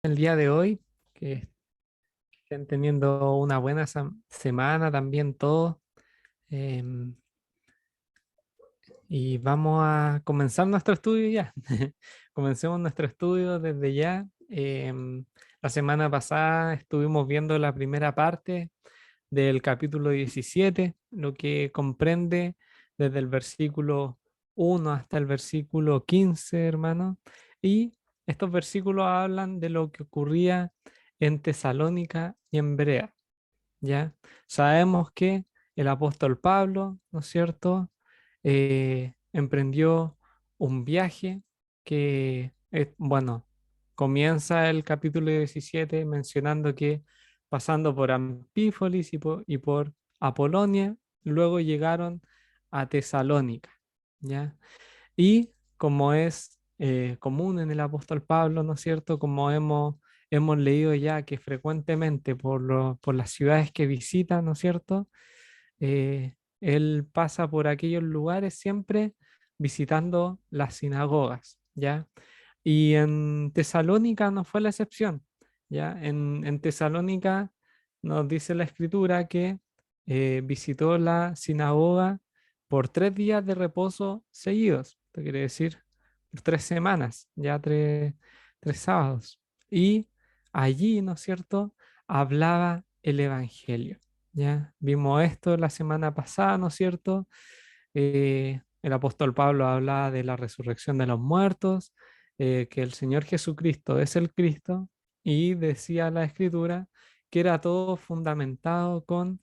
El día de hoy, que estén teniendo una buena semana también todos. em, y vamos a comenzar nuestro estudio ya. Comencemos nuestro estudio desde ya. La semana pasada estuvimos viendo la primera parte del capítulo 17, lo que comprende desde el versículo 1 hasta el versículo 15, hermano. Y estos versículos hablan de lo que ocurría en Tesalónica y en Berea, ¿ya? Sabemos que el apóstol Pablo, ¿no es cierto?, emprendió un viaje que, bueno, comienza el capítulo 17 mencionando que pasando por Anfípolis y por Apolonia, luego llegaron a Tesalónica, ¿ya? Y como es común en el apóstol Pablo, ¿no es cierto? Como hemos leído ya que frecuentemente por las ciudades que visita, ¿no es cierto? Él pasa por aquellos lugares siempre visitando las sinagogas, ¿ya? Y en Tesalónica no fue la excepción, ¿ya? En Tesalónica nos dice la escritura que visitó la sinagoga por 3 días de reposo seguidos, esto quiere decir por 3 semanas, ya tres sábados. Y allí, ¿no es cierto?, hablaba el Evangelio, ¿ya? Vimos esto la semana pasada, ¿no es cierto? El apóstol Pablo hablaba de la resurrección de los muertos, que el Señor Jesucristo es el Cristo, y decía la Escritura que era todo fundamentado con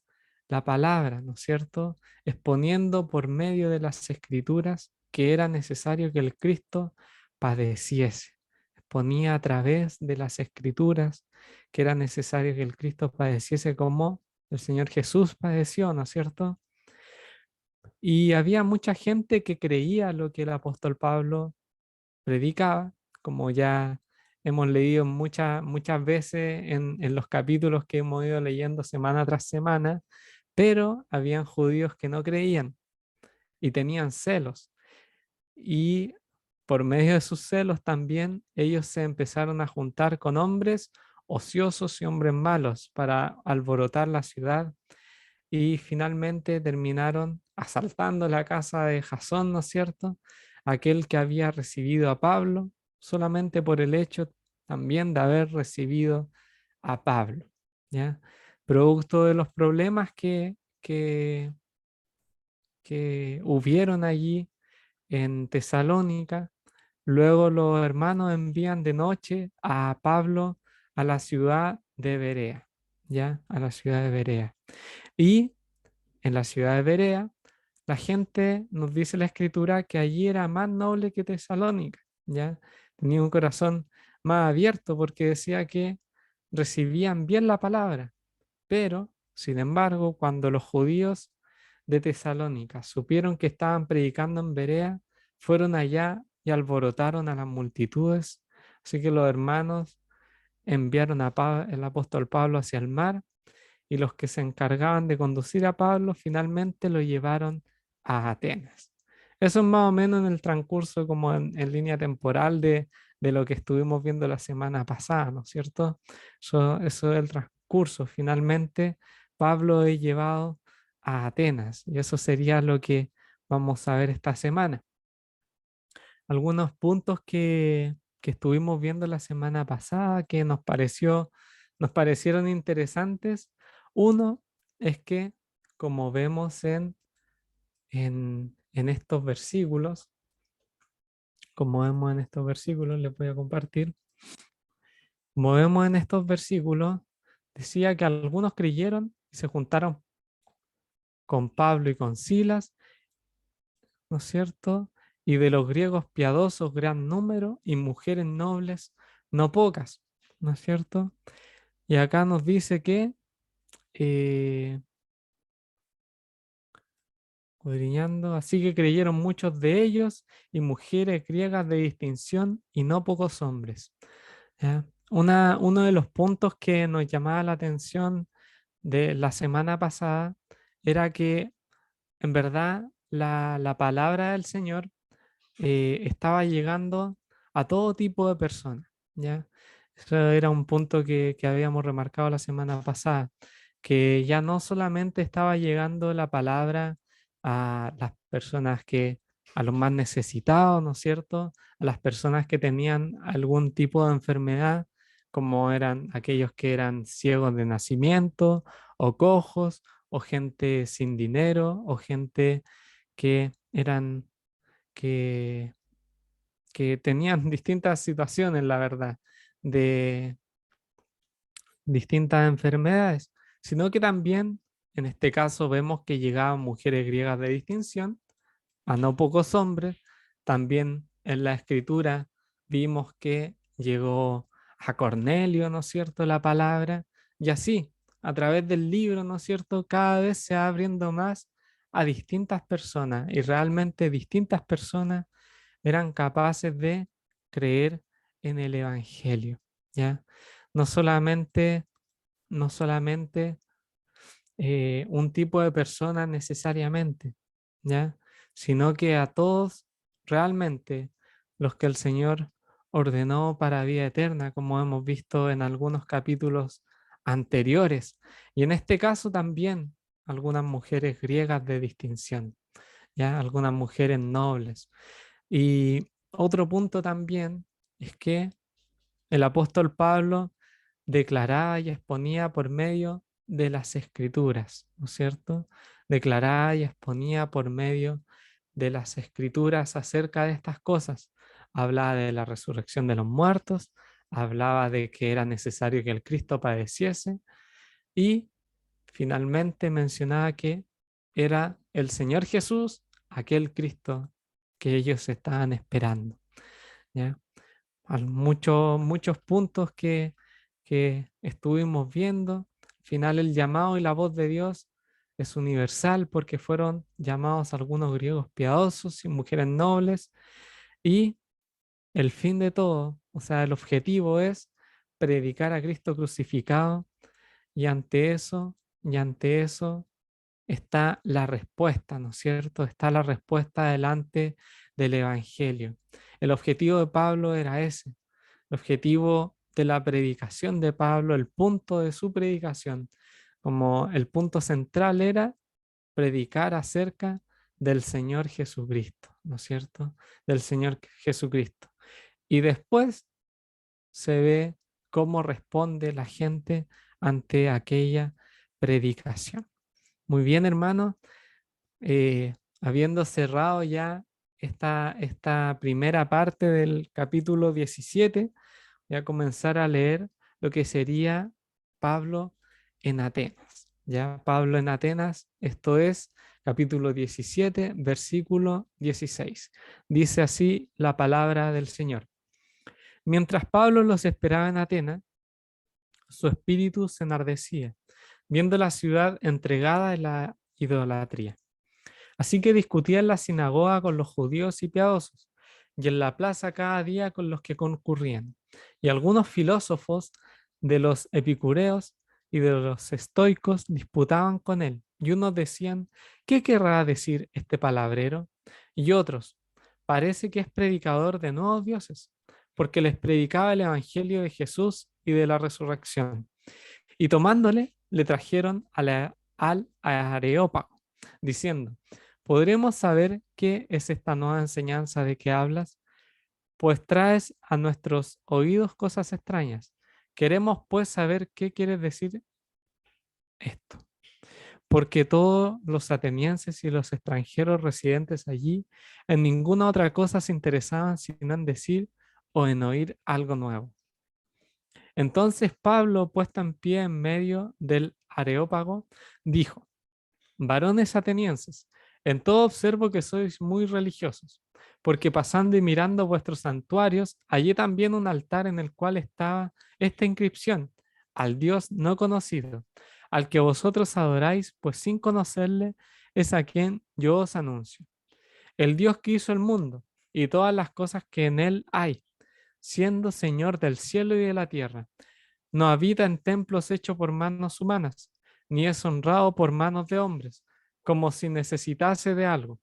la palabra, ¿no es cierto? Exponiendo por medio de las Escrituras que era necesario que el Cristo padeciese. Exponía a través de las Escrituras que era necesario que el Cristo padeciese como el Señor Jesús padeció, ¿no es cierto? Y había mucha gente que creía lo que el apóstol Pablo predicaba, como ya hemos leído muchas veces en los capítulos que hemos ido leyendo semana tras semana, pero habían judíos que no creían y tenían celos. Y por medio de sus celos también ellos se empezaron a juntar con hombres ociosos y hombres malos para alborotar la ciudad y finalmente terminaron asaltando la casa de Jasón, ¿no es cierto? Aquel que había recibido a Pablo, solamente por el hecho también de haber recibido a Pablo, ¿ya? Producto de los problemas que hubieron allí en Tesalónica, luego los hermanos envían de noche a Pablo a la ciudad de Berea, ¿ya? A la ciudad de Berea. Y en la ciudad de Berea, la gente nos dice la escritura que allí era más noble que Tesalónica, ¿ya? Tenía un corazón más abierto porque decía que recibían bien la palabra, pero, sin embargo, cuando los judíos de Tesalónica supieron que estaban predicando en Berea, fueron allá y alborotaron a las multitudes, así que los hermanos enviaron a el apóstol Pablo hacia el mar y los que se encargaban de conducir a Pablo finalmente lo llevaron a Atenas. Eso es más o menos en el transcurso, como en línea temporal de lo que estuvimos viendo la semana pasada, ¿no es cierto? Eso es el transcurso. Finalmente, Pablo es llevado a Atenas y eso sería lo que vamos a ver esta semana. Algunos puntos que estuvimos viendo la semana pasada que nos parecieron interesantes. Uno es que, como vemos en estos versículos, como vemos en estos versículos, les voy a compartir, como vemos en estos versículos, decía que algunos creyeron y se juntaron con Pablo y con Silas, ¿no es cierto? Y de los griegos piadosos gran número y mujeres nobles no pocas, ¿no es cierto? Y acá nos dice que, eh, escudriñando, así que creyeron muchos de ellos y mujeres griegas de distinción y no pocos hombres. ¿Ya? Uno de los puntos que nos llamaba la atención de la semana pasada era que en verdad la palabra del Señor estaba llegando a todo tipo de personas, ¿ya? Eso era un punto que habíamos remarcado la semana pasada, que ya no solamente estaba llegando la palabra a las personas a los más necesitados, ¿no es cierto? A las personas que tenían algún tipo de enfermedad, como eran aquellos que eran ciegos de nacimiento, o cojos, o gente sin dinero, o gente que eran, que, que tenían distintas situaciones, la verdad, de distintas enfermedades, sino que también en este caso vemos que llegaban mujeres griegas de distinción, a no pocos hombres. También en la escritura vimos que llegó a Cornelio, ¿no es cierto?, la palabra, y así, a través del libro, ¿no es cierto?, cada vez se va abriendo más a distintas personas y realmente distintas personas eran capaces de creer en el Evangelio, ¿ya? No solamente, no solamente un tipo de persona necesariamente, ¿ya? Sino que a todos realmente los que el Señor ordenó para vida eterna, como hemos visto en algunos capítulos anteriores, y en este caso también algunas mujeres griegas de distinción, ¿ya? Algunas mujeres nobles. Y otro punto también es que el apóstol Pablo declaraba y exponía por medio de las escrituras, ¿no es cierto? Declaraba y exponía por medio de las escrituras acerca de estas cosas. Hablaba de la resurrección de los muertos, hablaba de que era necesario que el Cristo padeciese y finalmente mencionaba que era el Señor Jesús, aquel Cristo que ellos estaban esperando, ¿ya? Muchos puntos que estuvimos viendo. Al final el llamado y la voz de Dios es universal porque fueron llamados algunos griegos piadosos y mujeres nobles y el fin de todo, o sea, el objetivo es predicar a Cristo crucificado y ante eso está la respuesta, ¿no es cierto? Está la respuesta delante del Evangelio. El objetivo de Pablo era ese. El objetivo de la predicación de Pablo, el punto de su predicación, como el punto central era predicar acerca del Señor Jesucristo, ¿no es cierto? Del Señor Jesucristo. Y después se ve cómo responde la gente ante aquella predicación. Muy bien, hermano. Habiendo cerrado ya esta primera parte del capítulo 17, voy a comenzar a leer lo que sería Pablo en Atenas. Ya, Pablo en Atenas, esto es capítulo 17, versículo 16. Dice así la palabra del Señor. Mientras Pablo los esperaba en Atenas, su espíritu se enardecía, viendo la ciudad entregada en la idolatría. Así que discutía en la sinagoga con los judíos y piadosos, y en la plaza cada día con los que concurrían. Y algunos filósofos de los epicureos y de los estoicos disputaban con él, y unos decían, ¿qué querrá decir este palabrero? Y otros, parece que es predicador de nuevos dioses, porque les predicaba el evangelio de Jesús y de la resurrección. Y tomándole, le trajeron al Areópago, diciendo, ¿podremos saber qué es esta nueva enseñanza de que hablas? Pues traes a nuestros oídos cosas extrañas. Queremos pues saber qué quieres decir esto. Porque todos los atenienses y los extranjeros residentes allí en ninguna otra cosa se interesaban sino en decir o en oír algo nuevo. Entonces Pablo, puesto en pie en medio del Areópago, dijo, varones atenienses, en todo observo que sois muy religiosos, porque pasando y mirando vuestros santuarios, hallé también un altar en el cual estaba esta inscripción, al Dios no conocido, al que vosotros adoráis, pues sin conocerle es a quien yo os anuncio. El Dios que hizo el mundo y todas las cosas que en él hay, siendo Señor del cielo y de la tierra, no habita en templos hechos por manos humanas, ni es honrado por manos de hombres, como si necesitase de algo,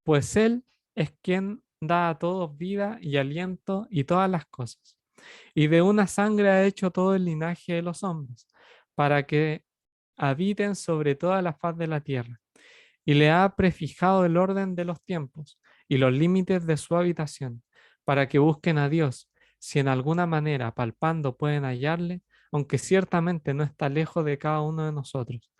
pues Él es quien da a todos vida y aliento y todas las cosas. Y de una sangre ha hecho todo el linaje de los hombres, para que habiten sobre toda la faz de la tierra. Y le ha prefijado el orden de los tiempos y los límites de su habitación, para que busquen a Dios, si en alguna manera palpando pueden hallarle, aunque ciertamente no está lejos de cada uno de nosotros,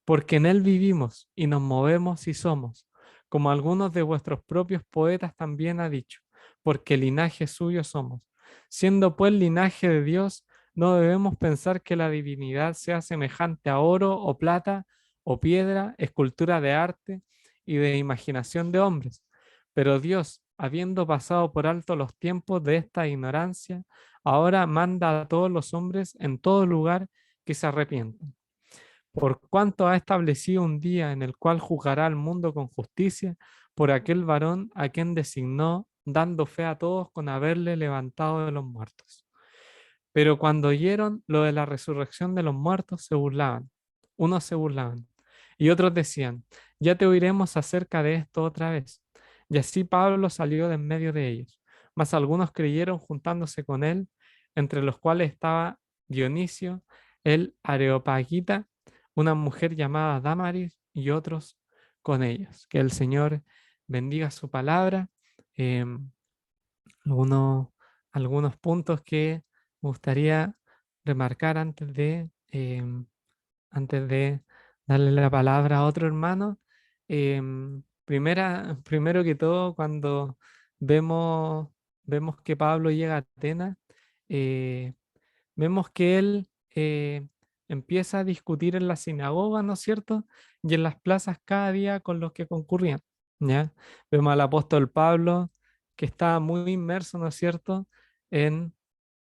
porque en él vivimos y nos movemos y somos, como algunos de vuestros propios poetas también ha dicho, porque linaje suyo somos. Siendo pues linaje de Dios, no debemos pensar que la divinidad sea semejante a oro o plata o piedra, escultura de arte y de imaginación de hombres. Pero Dios, habiendo pasado por alto los tiempos de esta ignorancia, ahora manda a todos los hombres en todo lugar que se arrepientan, por cuanto ha establecido un día en el cual juzgará al mundo con justicia por aquel varón a quien designó, dando fe a todos con haberle levantado de los muertos. Pero cuando oyeron lo de la resurrección de los muertos, se burlaban. Unos se burlaban y otros decían, ya te oiremos acerca de esto otra vez. Y así Pablo salió de en medio de ellos. Mas algunos creyeron juntándose con él, entre los cuales estaba Dionisio, el Areopagita, una mujer llamada Damaris y otros con ellos. Que el Señor bendiga su palabra. Em, algunos, algunos puntos que me gustaría remarcar antes de darle la palabra a otro hermano. Primero que todo, cuando vemos, vemos que Pablo llega a Atenas, eh, vemos que él empieza a discutir en la sinagoga, ¿no es cierto? Y en las plazas cada día con los que concurrían, ¿ya? Vemos al apóstol Pablo que está muy inmerso, ¿no es cierto? En,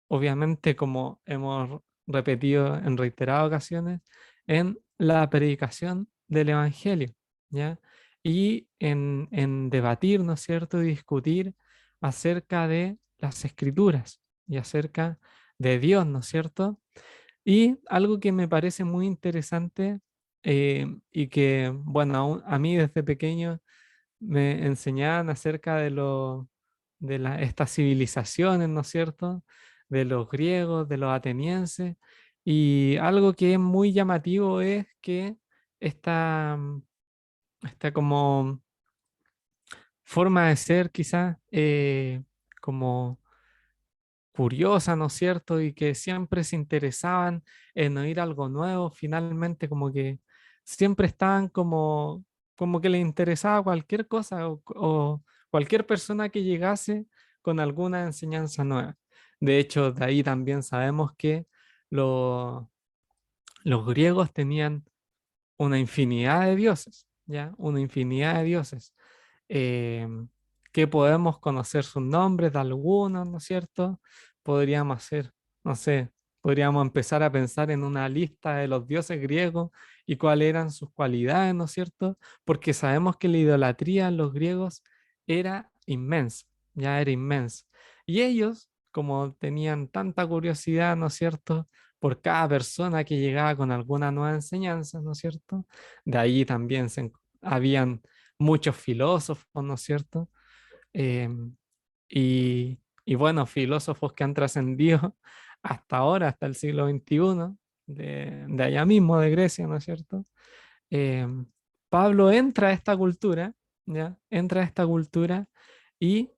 obviamente, como hemos repetido en reiteradas ocasiones, en la predicación del Evangelio, ¿ya? Y en debatir, ¿no es cierto? Y discutir acerca de las escrituras y acerca de Dios, ¿no es cierto? Y algo que me parece muy interesante y que, bueno, a mí desde pequeño me enseñaban acerca estas civilizaciones, ¿no es cierto? De los griegos, de los atenienses. Y algo que es muy llamativo es que esta, esta como forma de ser quizás como curiosa, ¿no es cierto? Y que siempre se interesaban en oír algo nuevo, finalmente como que siempre estaban como que les interesaba cualquier cosa o cualquier persona que llegase con alguna enseñanza nueva. De hecho, de ahí también sabemos que lo- los griegos tenían una infinidad de dioses, ¿ya? Una infinidad de dioses eh, que podemos conocer sus nombres de algunos, ¿no es cierto? Podríamos hacer, no sé, podríamos empezar a pensar en una lista de los dioses griegos y cuáles eran sus cualidades, ¿no es cierto? Porque sabemos que la idolatría en los griegos era inmensa, ya era inmensa. Y ellos, como tenían tanta curiosidad, ¿no es cierto? Por cada persona que llegaba con alguna nueva enseñanza, ¿no es cierto? De ahí también habían muchos filósofos, ¿no es cierto? Em, y bueno, filósofos que han trascendido hasta ahora, hasta el siglo XXI, de allá mismo, de Grecia, ¿no es cierto? Em, Pablo entra a esta cultura, ¿ya? Entra a esta cultura y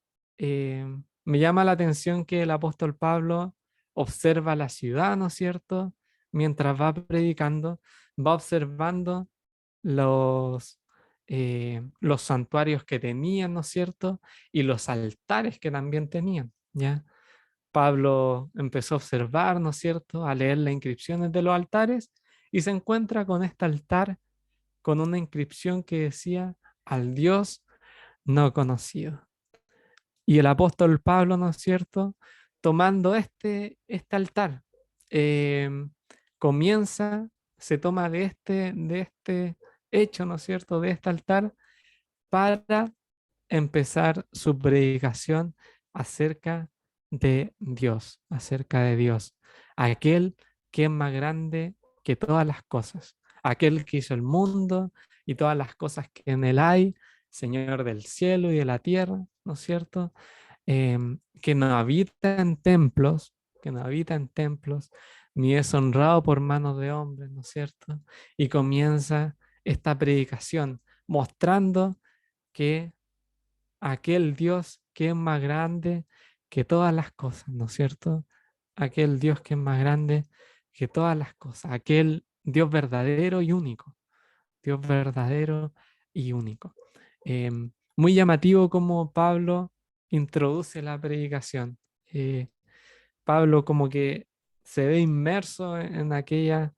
me llama la atención que el apóstol Pablo observa la ciudad, ¿no es cierto? Mientras va predicando, va observando los, los santuarios que tenían, ¿no es cierto? Y los altares que también tenían, ¿ya? Pablo empezó a observar, ¿no es cierto? A leer las inscripciones de los altares y se encuentra con este altar con una inscripción que decía al Dios no conocido. Y el apóstol Pablo, ¿no es cierto? Tomando este altar, eh, comienza, se toma de este hecho, ¿no es cierto? De este altar para empezar su predicación acerca de Dios, acerca de Dios, aquel que es más grande que todas las cosas, aquel que hizo el mundo y todas las cosas que en él hay, Señor del cielo y de la tierra, ¿no es cierto? Que no habita en templos, que no habita en templos, ni es honrado por manos de hombres, ¿no es cierto? Y comienza esta predicación mostrando que aquel Dios que es más grande que todas las cosas, ¿no es cierto? Aquel Dios que es más grande que todas las cosas, aquel Dios verdadero y único, Dios verdadero y único. Muy llamativo como Pablo introduce la predicación. Eh, Pablo como que se ve inmerso en aquella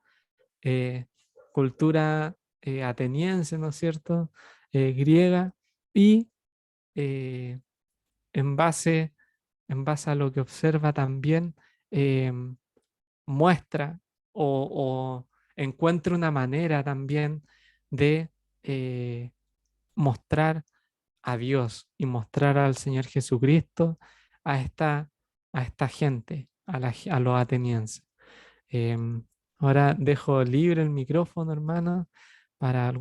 eh, cultura ateniense, ¿no es cierto? Griega, y eh, en base, en base a lo que observa también, muestra o encuentra una manera también de eh, mostrar a Dios y mostrar al Señor Jesucristo a esta gente, a los atenienses. Em, Ahora dejo libre el micrófono, hermano, para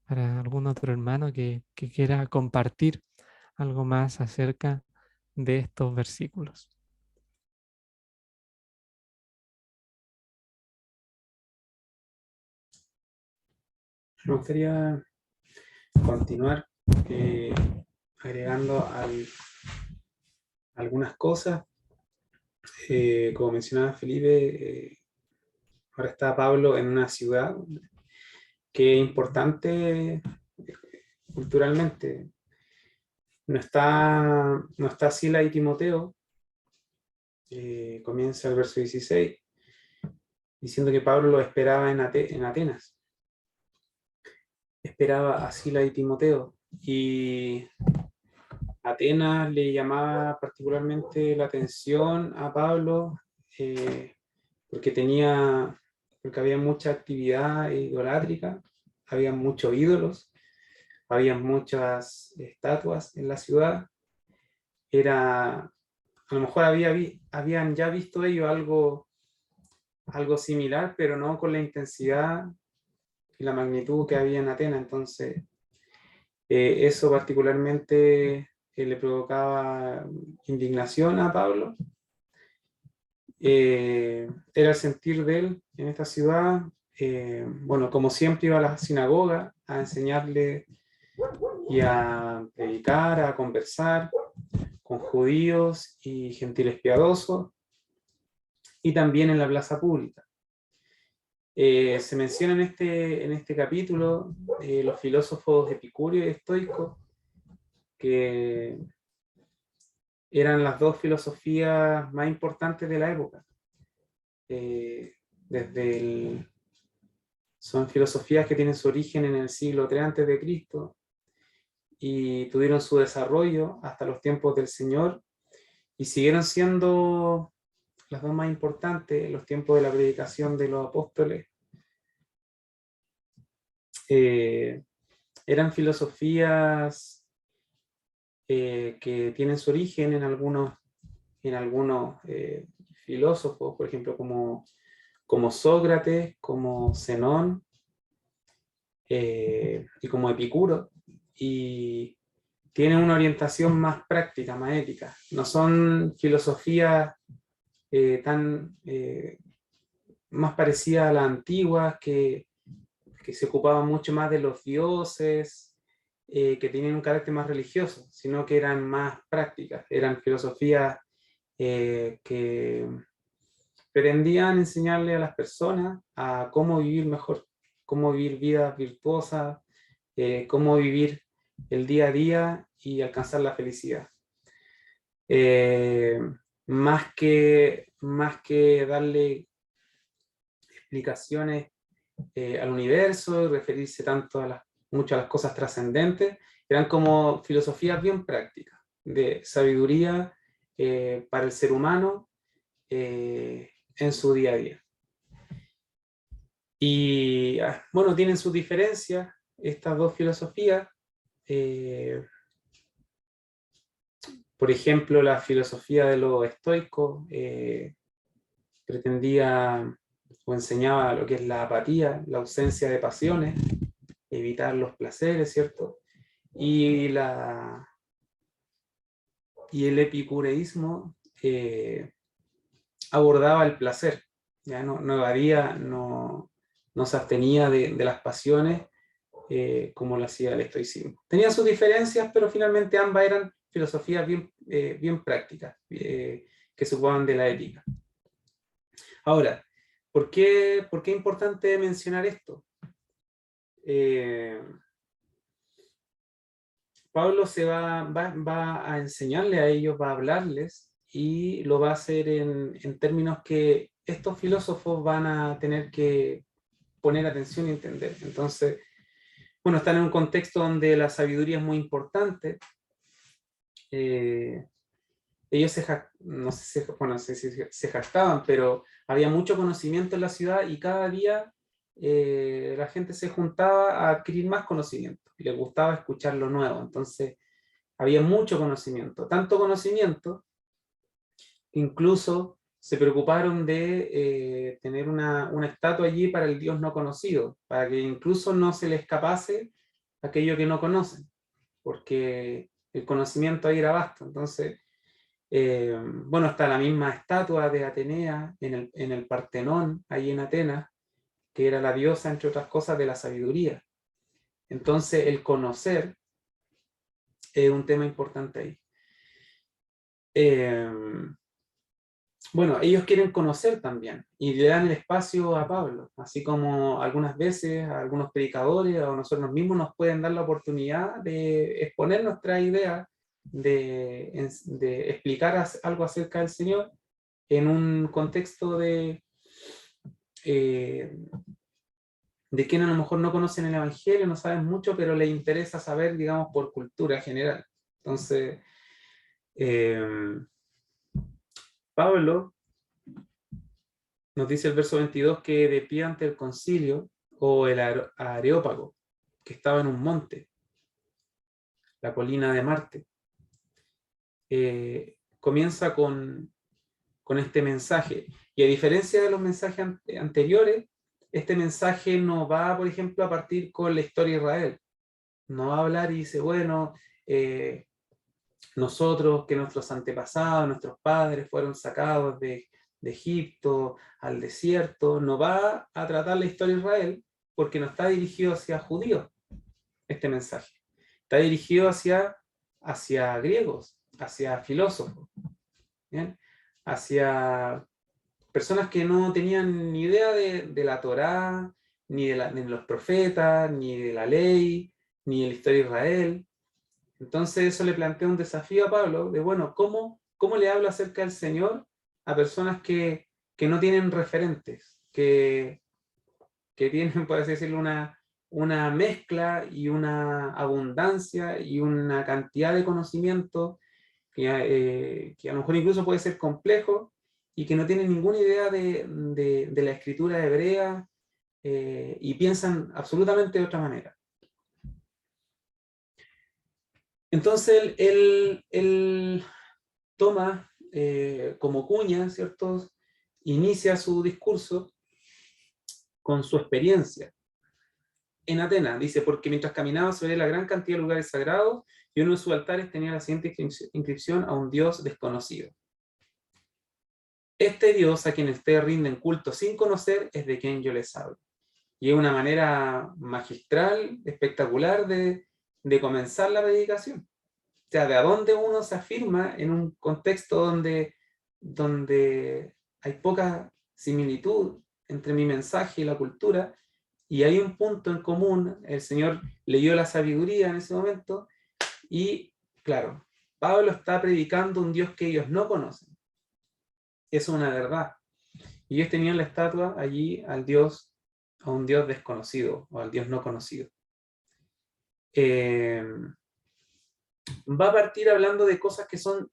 para algún otro hermano que quiera compartir algo más acerca de estos versículos. Me gustaría continuar agregando algunas cosas. Como mencionaba Felipe, ahora está Pablo en una ciudad que es importante culturalmente. No está Sila y Timoteo. Comienza el verso 16 diciendo que Pablo lo esperaba en Atenas. Esperaba a Sila y Timoteo. Y Atenas le llamaba particularmente la atención a Pablo eh, porque porque había mucha actividad idolátrica, había muchos ídolos, había muchas estatuas en la ciudad. A lo mejor habían ya visto ellos algo similar, pero no con la intensidad y la magnitud que había en Atenas. Entonces, eso particularmente le provocaba indignación a Pablo. Era el sentir de él en esta ciudad. Bueno, como siempre iba a la sinagoga a enseñarle y a predicar, a conversar con judíos y gentiles piadosos, y también en la plaza pública. Se menciona en este capítulo los filósofos epicúreos y estoicos, que eran las dos filosofías más importantes de la época. Son filosofías que tienen su origen en el siglo III a.C. y tuvieron su desarrollo hasta los tiempos del Señor, y siguieron siendo las dos más importantes en los tiempos de la predicación de los apóstoles. Eran filosofías que tienen su origen en algunos filósofos, por ejemplo, como Sócrates, como Zenón y como Epicuro, y tienen una orientación más práctica, más ética. No son filosofías más parecidas a las antiguas, que se ocupaban mucho más de los dioses, que tenían un carácter más religioso, sino que eran más prácticas, eran filosofías que pretendían enseñarle a las personas a cómo vivir mejor, cómo vivir vidas virtuosas, cómo vivir el día a día y alcanzar la felicidad. Más que darle explicaciones al universo y referirse mucho a las cosas trascendentes, eran como filosofías bien prácticas, de sabiduría para el ser humano en su día a día. Y bueno, tienen sus diferencias estas dos filosofías. Por ejemplo, la filosofía de los estoicos pretendía o enseñaba lo que es la apatía, la ausencia de pasiones, evitar los placeres, ¿cierto? Y el epicureísmo abordaba el placer, ya no evadía, no se abstenía de las pasiones como lo hacía el estoicismo. Tenía sus diferencias, pero finalmente ambas eran filosofías bien prácticas, que se ocupaban de la ética. Ahora, ¿por qué es importante mencionar esto? Pablo va a enseñarle a ellos, va a hablarles, y lo va a hacer en términos que estos filósofos van a tener que poner atención y entender. Entonces, bueno, están en un contexto donde la sabiduría es muy importante. Ellos no sé si se jactaban, pero había mucho conocimiento en la ciudad y cada día la gente se juntaba a adquirir más conocimiento y les gustaba escuchar lo nuevo. Entonces, había mucho conocimiento, tanto conocimiento, incluso se preocuparon de tener una estatua allí para el Dios no conocido, para que incluso no se le escapase aquello que no conocen, porque el conocimiento ahí era vasto. Entonces, bueno, está la misma estatua de Atenea en el Partenón, ahí en Atenas, que era la diosa, entre otras cosas, de la sabiduría. Entonces, el conocer es un tema importante ahí. Bueno, ellos quieren conocer también y le dan el espacio a Pablo, así como algunas veces a algunos predicadores o nosotros mismos nos pueden dar la oportunidad de exponer nuestra idea, de explicar algo acerca del Señor en un contexto de quien a lo mejor no conocen el Evangelio, no saben mucho, pero les interesa saber, digamos, por cultura general. Entonces, Pablo nos dice el verso 22 que de pie ante el concilio, o el Areópago, que estaba en un monte, la colina de Marte, comienza con este mensaje. Y a diferencia de los mensajes anteriores, este mensaje no va, por ejemplo, a partir con la historia de Israel. No va a hablar y dice, bueno, nosotros, que nuestros antepasados, nuestros padres fueron sacados de Egipto al desierto, no va a tratar la historia de Israel porque no está dirigido hacia judíos este mensaje. Está dirigido hacia griegos, hacia filósofos, ¿bien? Hacia personas que no tenían ni idea de la Torá, ni de los profetas, ni de la ley, ni de la historia de Israel. Entonces eso le plantea un desafío a Pablo de, bueno, ¿cómo le habla acerca del Señor a personas que no tienen referentes, que tienen, por así decirlo, una mezcla y una abundancia y una cantidad de conocimiento que a lo mejor incluso puede ser complejo y que no tienen ninguna idea de la escritura hebrea y piensan absolutamente de otra manera? Entonces él toma como cuña, ¿cierto? Inicia su discurso con su experiencia en Atenas. Dice, porque mientras caminaba sobre la gran cantidad de lugares sagrados, y uno de sus altares tenía la siguiente inscripción: a un Dios desconocido. Este Dios a quien ustedes rinden culto sin conocer es de quien yo les hablo. Y es una manera magistral, espectacular de comenzar la predicación. O sea, de a dónde uno se afirma en un contexto donde hay poca similitud entre mi mensaje y la cultura, y hay un punto en común. El Señor leyó la sabiduría en ese momento, y claro, Pablo está predicando un Dios que ellos no conocen. Es una verdad. Y ellos tenían la estatua allí a un Dios desconocido, o al Dios no conocido. Va a partir hablando de cosas que son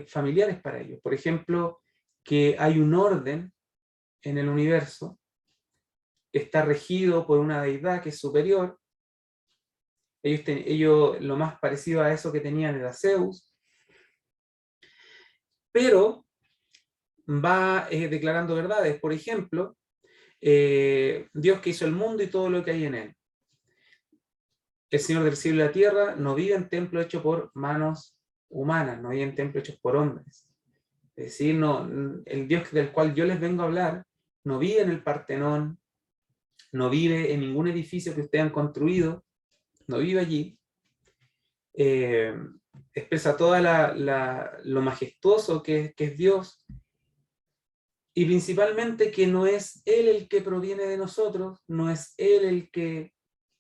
familiares para ellos. Por ejemplo, que hay un orden en el universo que está regido por una deidad que es superior. Ellos lo más parecido a eso que tenían era Zeus, pero va declarando verdades. Por ejemplo, Dios que hizo el mundo y todo lo que hay en él. El Señor del cielo y la tierra no vive en templo hecho por manos humanas, no vive en templo hechos por hombres. Es decir, no, el Dios del cual yo les vengo a hablar no vive en el Partenón, no vive en ningún edificio que ustedes han construido, no vive allí. Expresa toda lo majestuoso que es Dios, y principalmente que no es Él el que proviene de nosotros, no es Él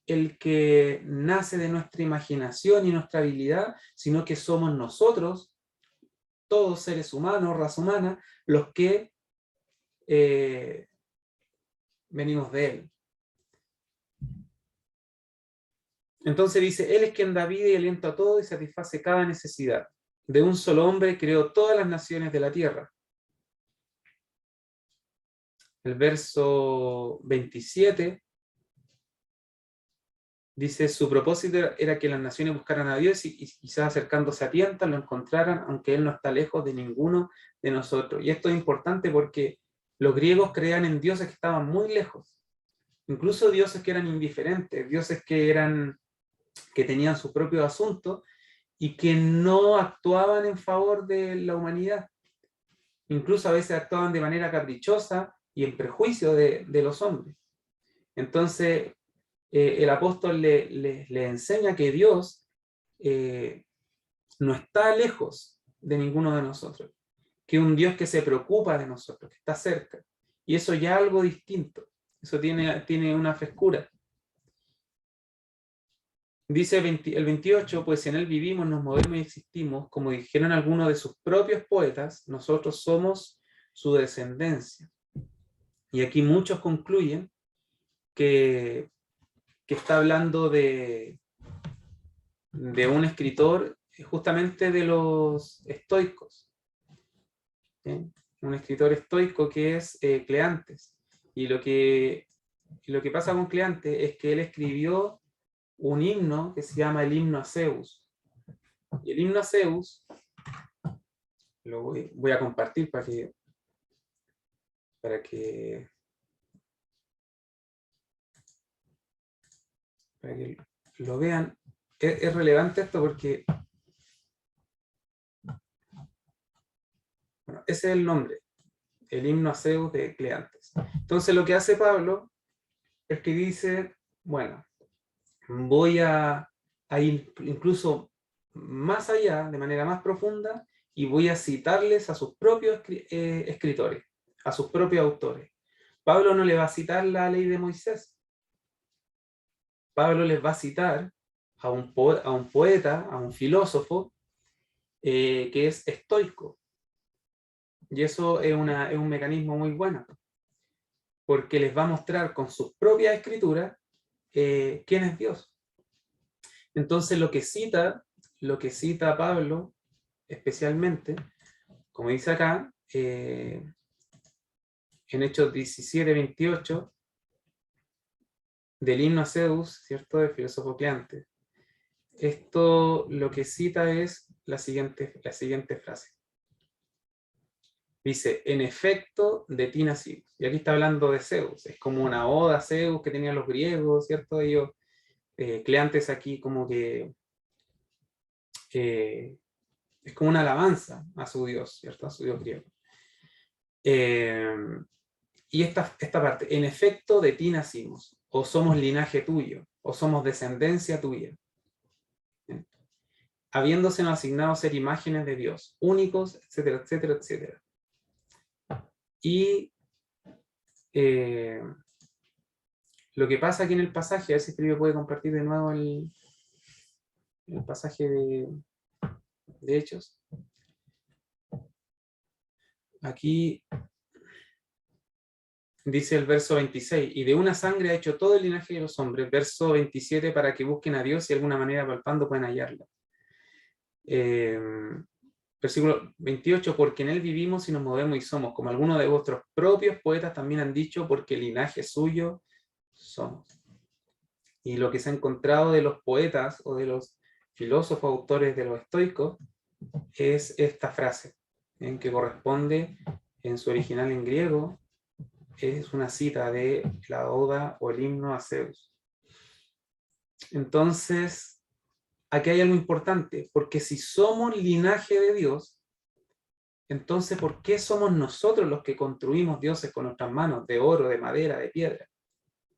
el que nace de nuestra imaginación y nuestra habilidad, sino que somos nosotros, todos seres humanos, raza humana, los que venimos de Él. Entonces dice, Él es quien da vida y aliento a todo y satisface cada necesidad. De un solo hombre creó todas las naciones de la tierra. El verso 27 dice, su propósito era que las naciones buscaran a Dios y quizás acercándose a tientas lo encontraran, aunque Él no está lejos de ninguno de nosotros. Y esto es importante porque los griegos creían en dioses que estaban muy lejos. Incluso dioses que eran indiferentes, dioses que tenían sus propios asuntos y que no actuaban en favor de la humanidad. Incluso a veces actuaban de manera caprichosa y en prejuicio de los hombres. Entonces, el apóstol le enseña que Dios no está lejos de ninguno de nosotros, que un Dios que se preocupa de nosotros, que está cerca. Y eso ya es algo distinto, eso tiene una frescura. Dice el 28, pues en Él vivimos, nos movemos y existimos, como dijeron algunos de sus propios poetas, nosotros somos su descendencia. Y aquí muchos concluyen que está hablando de un escritor justamente de los estoicos. ¿Sí? Un escritor estoico que es Cleantes. Y lo que pasa con Cleantes es que él escribió un himno que se llama el himno a Zeus. Y el himno a Zeus lo voy a compartir para que lo vean. Es relevante esto porque bueno, ese es el nombre, el himno a Zeus de Cleantes. Entonces lo que hace Pablo es que dice, bueno, voy a ir incluso más allá, de manera más profunda, y voy a citarles a sus propios escritores, a sus propios autores. Pablo no le va a citar la ley de Moisés. Pablo les va a citar a un poeta, a un filósofo, que es estoico. Y eso es un mecanismo muy bueno, porque les va a mostrar con sus propias escrituras quién es Dios. Entonces lo que cita Pablo, especialmente, como dice acá, en Hechos 17, 28, del himno a Zeus, ¿cierto?, del filósofo Cleantes. Esto lo que cita es la siguiente frase. Dice, en efecto, de ti nacimos. Y aquí está hablando de Zeus. Es como una oda a Zeus que tenían los griegos, ¿cierto? Ellos, Cleantes aquí como que es como una alabanza a su Dios, ¿cierto? A su Dios griego. Y esta parte, en efecto, de ti nacimos, o somos linaje tuyo, o somos descendencia tuya. Habiéndosenos asignado ser imágenes de Dios, únicos, etcétera, etcétera, etcétera. Y lo que pasa aquí en el pasaje, a ver si Felipe puede compartir de nuevo el pasaje de Hechos. Aquí dice el verso 26, y de una sangre ha hecho todo el linaje de los hombres. Verso 27, para que busquen a Dios y de alguna manera palpando pueden hallarlo. Versículo 28, porque en Él vivimos y nos movemos y somos, como algunos de vuestros propios poetas también han dicho, porque el linaje suyo somos. Y lo que se ha encontrado de los poetas o de los filósofos autores de los estoicos es esta frase, en que corresponde en su original en griego, es una cita de la oda o el himno a Zeus. Entonces, aquí hay algo importante, porque si somos linaje de Dios, entonces ¿por qué somos nosotros los que construimos dioses con nuestras manos, de oro, de madera, de piedra?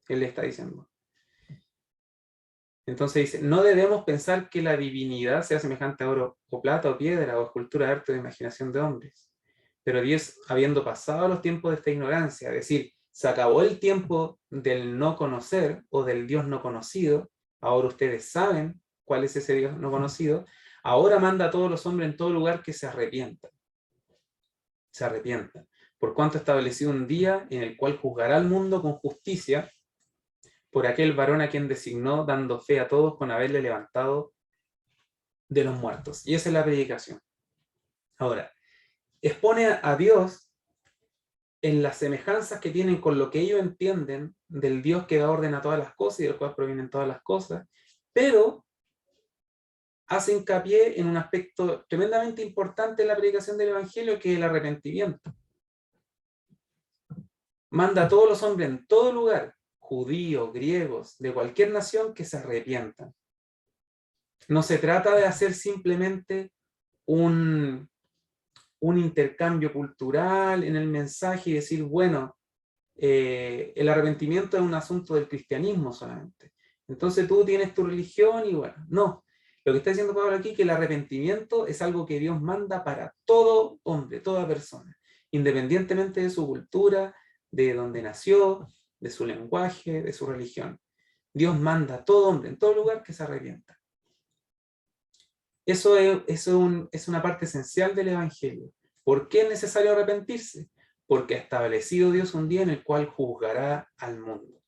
Él le está diciendo. Entonces dice, no debemos pensar que la divinidad sea semejante a oro o plata o piedra o escultura de arte o de imaginación de hombres. Pero Dios, habiendo pasado los tiempos de esta ignorancia, es decir, se acabó el tiempo del no conocer o del Dios no conocido, ahora ustedes saben cuál es ese Dios no conocido, ahora manda a todos los hombres en todo lugar que se arrepientan. Se arrepientan. Por cuanto ha establecido un día en el cual juzgará al mundo con justicia por aquel varón a quien designó, dando fe a todos con haberle levantado de los muertos. Y esa es la predicación. Ahora, expone a Dios en las semejanzas que tienen con lo que ellos entienden del Dios que da orden a todas las cosas y del cual provienen todas las cosas, pero hace hincapié en un aspecto tremendamente importante en la predicación del Evangelio, que es el arrepentimiento. Manda a todos los hombres en todo lugar, judíos, griegos, de cualquier nación, que se arrepientan. No se trata de hacer simplemente un intercambio cultural en el mensaje y decir, bueno, el arrepentimiento es un asunto del cristianismo solamente. Entonces tú tienes tu religión y bueno, no. Lo que está diciendo Pablo aquí es que el arrepentimiento es algo que Dios manda para todo hombre, toda persona, independientemente de su cultura, de dónde nació, de su lenguaje, de su religión. Dios manda a todo hombre, en todo lugar, que se arrepienta. Eso es una parte esencial del Evangelio. ¿Por qué es necesario arrepentirse? Porque ha establecido Dios un día en el cual juzgará al mundo.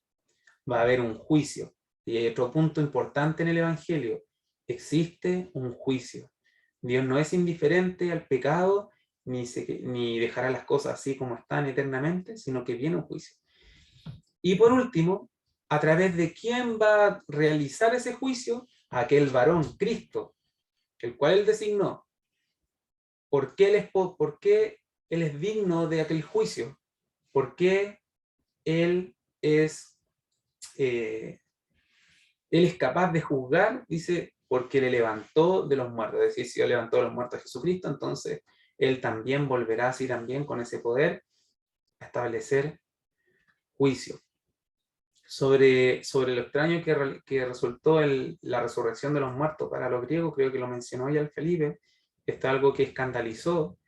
Va a haber un juicio. Y hay otro punto importante en el Evangelio. Existe un juicio. Dios no es indiferente al pecado, ni dejará las cosas así como están eternamente, sino que viene un juicio. Y por último, ¿a través de quién va a realizar ese juicio? Aquel varón, Cristo, el cual él designó. ¿Por qué él es digno de aquel juicio? ¿Por qué él es, él es capaz de juzgar? Dice, porque le levantó de los muertos. Es decir, si Dios levantó de los muertos a Jesucristo, entonces él también volverá así también con ese poder a establecer juicio. Sobre lo extraño que resultó la resurrección de los muertos para los griegos, creo que lo mencionó ya el Felipe, esto es algo que escandalizó.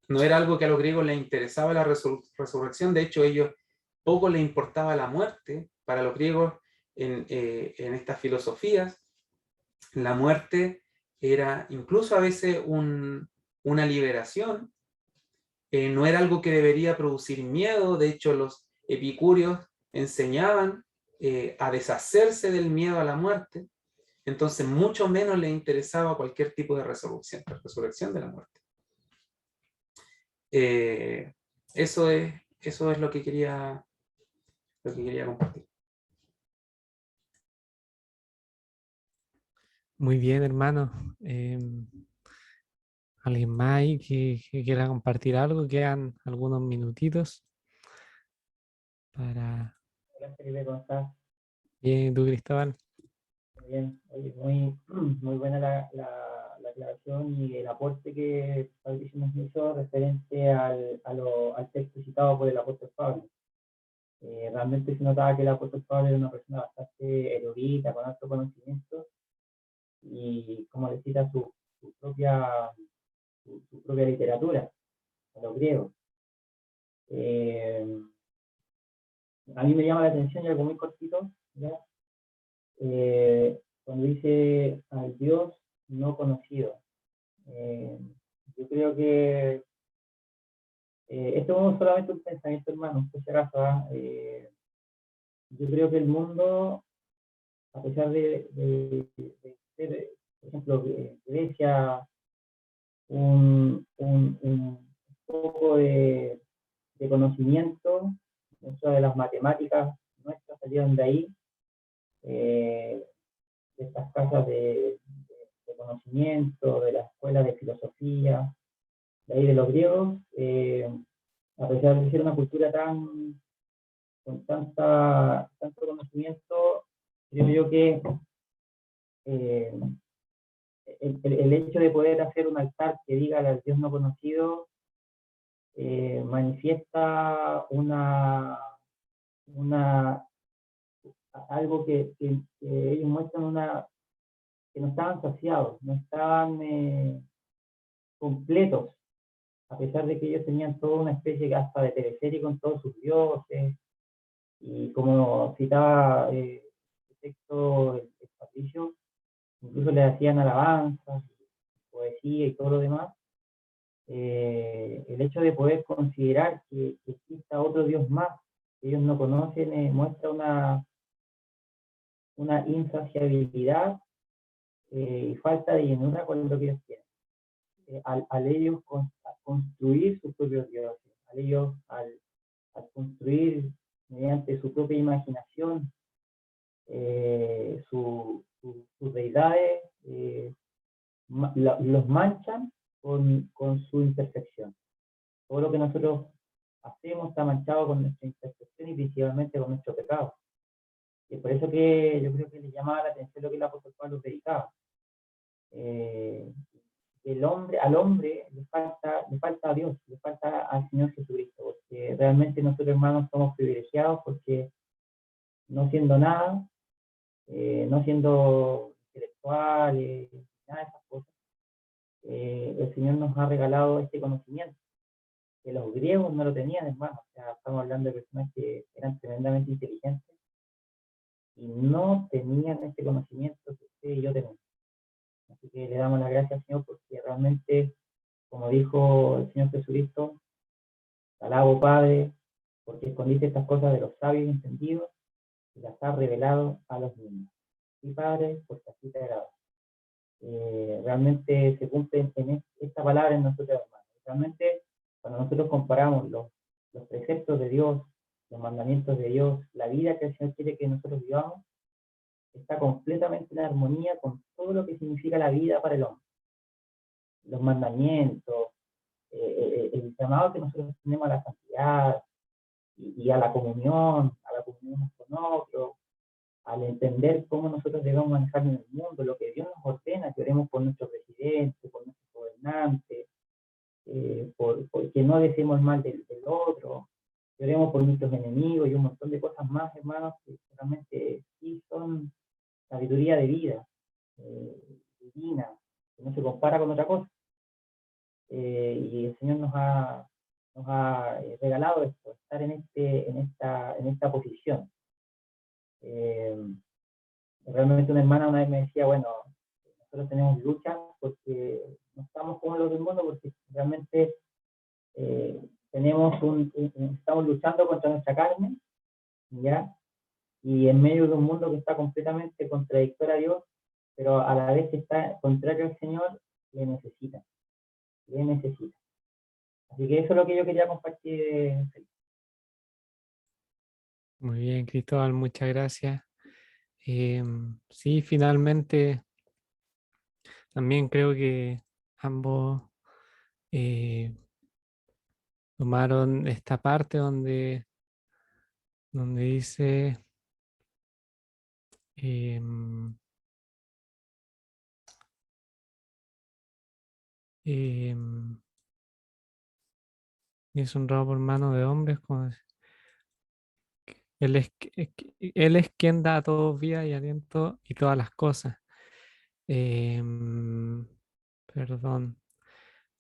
No era algo que a los griegos les interesaba la resurrección, de hecho ellos poco les importaba la muerte. Para los griegos en estas filosofías, la muerte era incluso a veces una liberación, no era algo que debería producir miedo. De hecho los epicúreos enseñaban a deshacerse del miedo a la muerte, entonces mucho menos les interesaba cualquier tipo de resurrección de la muerte. Eso es lo que quería compartir. Muy bien, hermano. ¿Alguien más ahí que quiera compartir algo? Quedan algunos minutitos para... Hola Felipe, ¿cómo estás? Bien, ¿tú, Cristóbal? Muy bien. Oye, muy buena la aclaración y el aporte que Fabricio nos hizo referente al texto citado por el apóstol Pablo. Realmente se notaba que el apóstol Pablo era una persona bastante erudita, con alto conocimiento, y como le cita su propia literatura, a los griegos. A mí me llama la atención, y algo muy cortito, ¿ya? Cuando dice al Dios no conocido. Yo creo que esto es solamente un pensamiento, hermano, por si acaso, yo creo que el mundo, a pesar de ser, por ejemplo, Grecia, un poco de conocimiento, dentro de las matemáticas nuestras salieron de ahí, de estas casas de conocimiento, de la escuela de filosofía, de ahí de los griegos, a pesar de ser una cultura con tanto conocimiento, creo yo que el hecho de poder hacer un altar que diga al Dios no conocido manifiesta una, algo que ellos muestran que no estaban saciados, no estaban completos, a pesar de que ellos tenían toda una especie hasta de teleférico con todos sus dioses, y como citaba el texto el Patricio, incluso le hacían alabanzas, poesía y todo lo demás. El hecho de poder considerar que exista otro Dios más que ellos no conocen muestra una insaciabilidad y falta de llenura con lo que ellos quieren. Al ellos construir sus propios dioses, al construir mediante su propia imaginación sus deidades, los manchan con su imperfección. Todo lo que nosotros hacemos está manchado con nuestra imperfección y principalmente con nuestro pecado. Y por eso que yo creo que le llamaba la atención lo que el apóstol Pablo predicaba. Al hombre le falta a Dios, le falta al Señor Jesucristo, porque realmente nosotros, hermanos, somos privilegiados porque no siendo nada, no siendo intelectuales, nada de esas cosas, el Señor nos ha regalado este conocimiento, que los griegos no lo tenían, hermanos. O sea, estamos hablando de personas que eran tremendamente inteligentes y no tenían este conocimiento que usted y yo tenemos. Así que le damos las gracias al Señor porque realmente, como dijo el Señor Jesucristo, te alabo, Padre, porque escondiste estas cosas de los sabios y entendidos y las has revelado a los niños. Y Padre, porque así te agrada. Realmente se cumple en esta palabra en nosotros, hermanos. Realmente, cuando nosotros comparamos los preceptos de Dios, los mandamientos de Dios, la vida que el Señor quiere que nosotros vivamos, está completamente en armonía con todo lo que significa la vida para el hombre. Los mandamientos, el llamado que nosotros tenemos a la santidad y a la comunión unos con otros, al entender cómo nosotros debemos manejar en el mundo, lo que Dios nos ordena, que oremos por nuestro presidente, por nuestro gobernante, por que no deseemos mal del otro, que oremos por nuestros enemigos y un montón de cosas más, hermanos, que realmente sí son sabiduría de vida, divina, que no se compara con otra cosa. Y el Señor nos ha regalado esto, estar en esta posición. Realmente una hermana una vez me decía, bueno, nosotros tenemos lucha porque no estamos como los del mundo, porque realmente estamos luchando contra nuestra carne, ¿ya? Y en medio de un mundo que está completamente contradictorio a Dios, pero a la vez que está contrario al Señor, le necesita. Así que eso es lo que yo quería compartir. Muy bien, Cristóbal, muchas gracias. Sí, finalmente también creo que ambos tomaron esta parte donde dice em, em, es honrado por mano de hombres, él es quien da a todos vida y aliento y todas las cosas. Em, Perdón,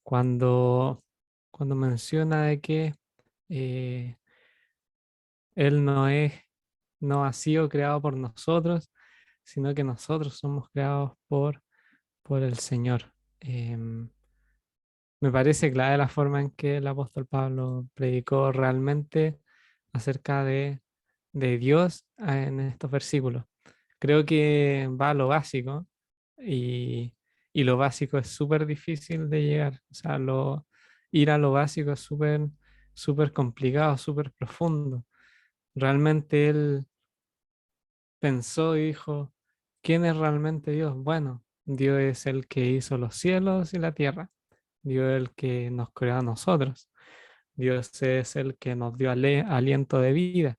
cuando, cuando menciona de que eh, él no ha sido creado por nosotros, sino que nosotros somos creados por el Señor. Me parece clave la forma en que el apóstol Pablo predicó realmente acerca de Dios en estos versículos. Creo que va a lo básico y, y lo básico es súper difícil de llegar. O sea, ir a lo básico es súper complicado, súper profundo. Realmente él pensó y dijo, ¿quién es realmente Dios? Bueno, Dios es el que hizo los cielos y la tierra. Dios es el que nos creó a nosotros. Dios es el que nos dio aliento de vida.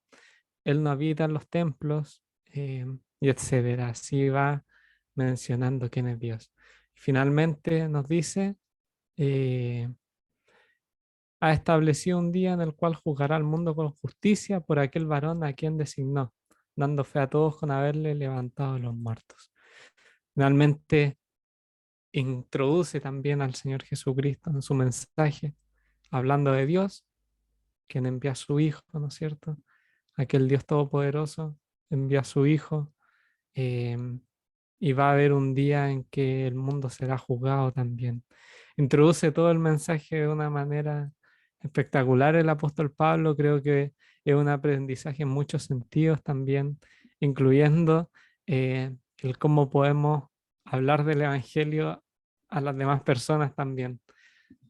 Él no habita en los templos y etcétera. Así va mencionando quién es Dios. Finalmente nos dice, eh, ha establecido un día en el cual juzgará al mundo con justicia por aquel varón a quien designó, dando fe a todos con haberle levantado a los muertos. Finalmente, introduce también al Señor Jesucristo en su mensaje, hablando de Dios, quien envía a su Hijo, ¿no es cierto? Aquel Dios todopoderoso envía a su Hijo, eh, y va a haber un día en que el mundo será juzgado también. Introduce todo el mensaje de una manera espectacular el apóstol Pablo. Creo que es un aprendizaje en muchos sentidos también, incluyendo el cómo podemos hablar del Evangelio a las demás personas también.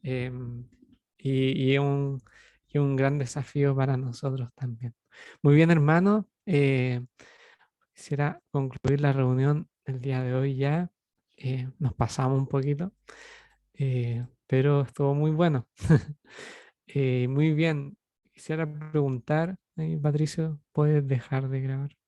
Eh, y es un gran desafío para nosotros también. Muy bien, hermano. Quisiera concluir la reunión el día de hoy ya. Nos pasamos un poquito, pero estuvo muy bueno. Muy bien. Quisiera preguntar, Patricio, ¿puedes dejar de grabar?